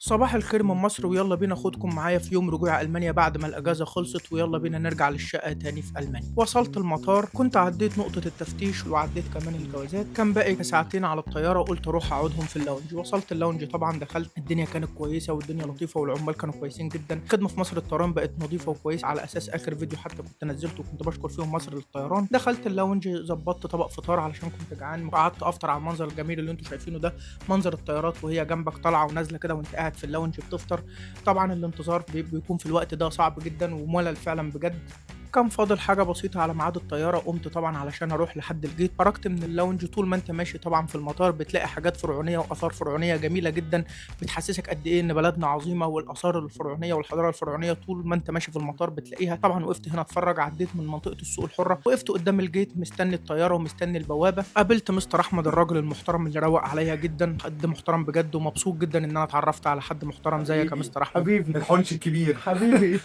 صباح الخير من مصر ويلا بينا خدكم معايا في يوم رجوع ألمانيا بعد ما الأجازة خلصت ويلا بينا نرجع للشقة تاني في ألمانيا. وصلت المطار، كنت عديت نقطة التفتيش وعديت كمان الجوازات، كان باقي ساعتين على الطيارة، قلت أروح أقعدهم في اللاونج. وصلت اللاونج، طبعا دخلت، الدنيا كانت كويسة والدنيا لطيفة والعمال كانوا كويسين جدا. الخدمة في مصر الطيران بقت نظيفة وكويسة، على أساس آخر فيديو حتى كنت نزلته كنت بشكر فيهم مصر للطيران. دخلت اللاونج، ظبطت طبق فطار علشان كنت جعان، قعدت أفطر على المنظر الجميل اللي انتوا شايفينه ده، منظر الطيارات وهي جنبك طالعة ونازلة كده وانت قاعد في اللاونج بتفطر. طبعًا الانتظار بيكون في الوقت ده صعب جدًا وملل فعلًا بجد. كان فاضل حاجة بسيطة على ميعاد الطيارة، قُمت طبعًا علشان أروح لحد الgate، خرجت من الlounge. طول ما أنت ماشي طبعًا في المطار بتلاقي حاجات فرعونية وآثار فرعونية جميلة جدًا، بتحسسك قد إيه إن بلدنا عظيمة، والآثار الفرعونية والحضارة الفرعونية طول ما أنت ماشي في المطار بتلاقيها. طبعًا وقفت هنا أتفرج، عديت من منطقة السوق الحرة، وقفت قدام الgate مستني الطيارة ومستني البوابة. قابلت مستر أحمد الراجل المحترم اللي روّق عليَّ جدًا، حد محترم بجد، ومبسوط جدًا إن أنا اتعرفت على حد محترم زيك يا حبيبي مستر أحمد. حبيبي الحنش الكبير. حبيبي.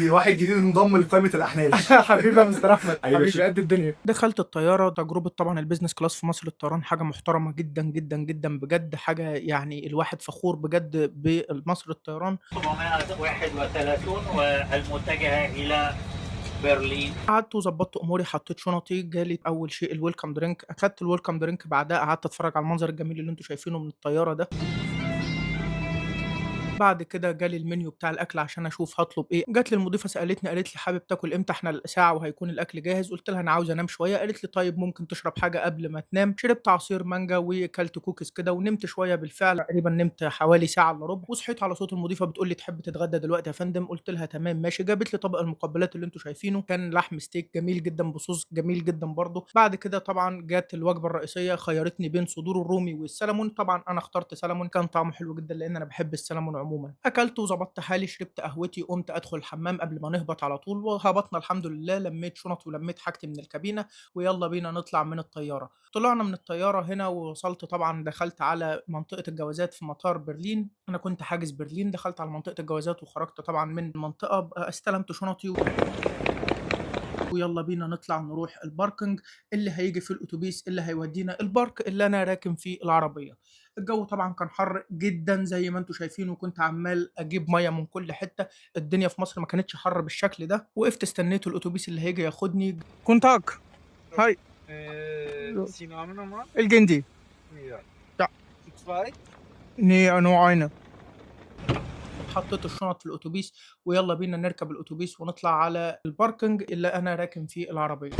واحد جديد انضم لقائمة الأحلال. حبيبي يا مستر أحمد، حبيبي حبيبي قد الدنيا. دخلت الطيارة، تجربة طبعًا الbusiness class في مصر للطيران حاجة محترمة جدًا، جدًا، جدًا بجد، حاجة يعني الواحد فخور بجد بمصر للطيران. 731 والمتجهة إلى برلين. قعدت وضبطت أموري، حطيت شنطي، جالي أول شيء الwelcome drink، أخدت الwelcome drink، بعدها قعدت أتفرج على المنظر الجميل اللي أنتم شايفينه من الطيارة ده. بعد كده جالي المنيو بتاع الأكل عشان أشوف هاطلب إيه. جات لي المضيفة سألتني، قالت لي: "حابب تاكل إمتى؟ إحنا ساعة وهيكون الأكل جاهز." قُلت لها: "أنا عاوزة أنام شوية." قالت لي: "طيب ممكن تشرب حاجة قبل ما تنام." شربت عصير مانجا وكلت كوكيز كده ونمت شوية بالفعل، تقريبًا نمت حوالي ساعة إلا ربع، وصحيت على صوت المضيفة بتقول لي: "تحب تتغدى دلوقتي يا فندم؟" قُلت لها: "تمام ماشي." جابت لي طبق المقبلات اللي أنتم شايفينه، كان لحم ستيك جميل جدًا بصوص جميل جدًا برضه. بعد كده طبعًا جات الوجبة الرئيسية، خيّرتني بين صدور الرومي والسلمون، طبعًا أنا اخترت سلمون، كان طعمه حلو جدًا لإن أنا باحب السلمون عمومًا. أكلت وضبطت حالي، شربت قهوتي، قُمت أدخل الحمام قبل ما نهبط على طول، وهبطنا الحمد لله، لميت شنطي ولميت حاجتي من الكابينة، ويالّا بينا نطلع من الطيارة. طلعنا من الطيارة هنا ووصلت، طبعًا دخلت على منطقة الجوازات في مطار برلين، أنا كنت حاجز برلين، دخلت على منطقة الجوازات وخرجت طبعًا من المنطقة، استلمت شنطي ويالّا بينا نطلع نروح الparking اللي هييجي فيه الأوتوبيس اللي هيودينا الpark اللي أنا راكن فيه العربية. الجو طبعًا كان حَر جدًا زي ما أنتم شايفين، وكنت عمّال أجيب مَيّة من كل حتّة. الدنيا في مصر ما كانتش حَر بالشكل ده. وقفت استنيت الأوتوبيس اللي هييجي ياخدني. Guten Tag. Hi. Sie Name nochmal? الجندي. Ja. Ja. Zu zweit? Ne, nur eine. حطيت الشنط في الأوتوبيس ويالّا بينا نركب الأوتوبيس ونطلع على الparking اللي أنا راكن فيه العربية.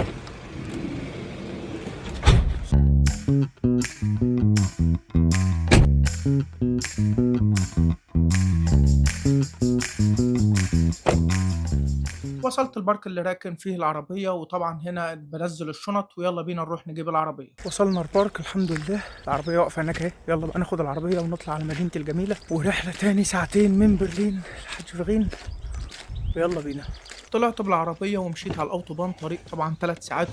وصلت البارك اللي راكن فيه العربية، وطبعًا هنا بانزّل الشنط ويالّا بينا نروح نجيب العربية. وصلنا البارك الحمد لله، العربية واقفة هناك أهي، يالّا بقى ناخد العربية ونطلع على مدينتي الجميلة، ورحلة تاني ساعتين من برلين لحد فيغين، ويالّا بينا. طلعت بالعربية ومشيت على الأوتوبان، طريق طبعًا 3 ساعات.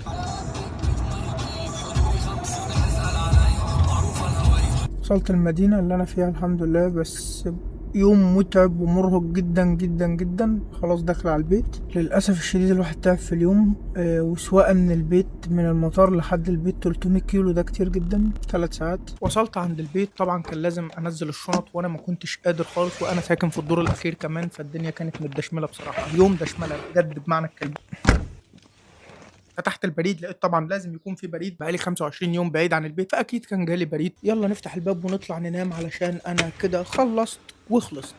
وصلت المدينة اللي أنا فيها الحمد لله، بس يوم متعب ومرهق جدًا، جدًا، جدًا. خلاص داخل على البيت. للأسف الشديد الواحد تعب في اليوم، وسواقة من البيت من المطار لحد البيت 300 كيلو، ده كتير جدًا، 3 ساعات. وصلت عند البيت، طبعًا كان لازم أنزّل الشنط وأنا ما كنتش قادر خالص، وأنا ساكن في الدور الأخير كمان، فالدنيا كانت متدشملة بصراحة، يوم دشملة بجد بمعنى الكلمة. فتحت البريد لقيت طبعًا لازم يكون في بريد، بقى لي 25 يوم بعيد عن البيت، فأكيد كان جالي بريد. يالّا نفتح الباب ونطلع ننام علشان أنا كده خلّصت وخلصت.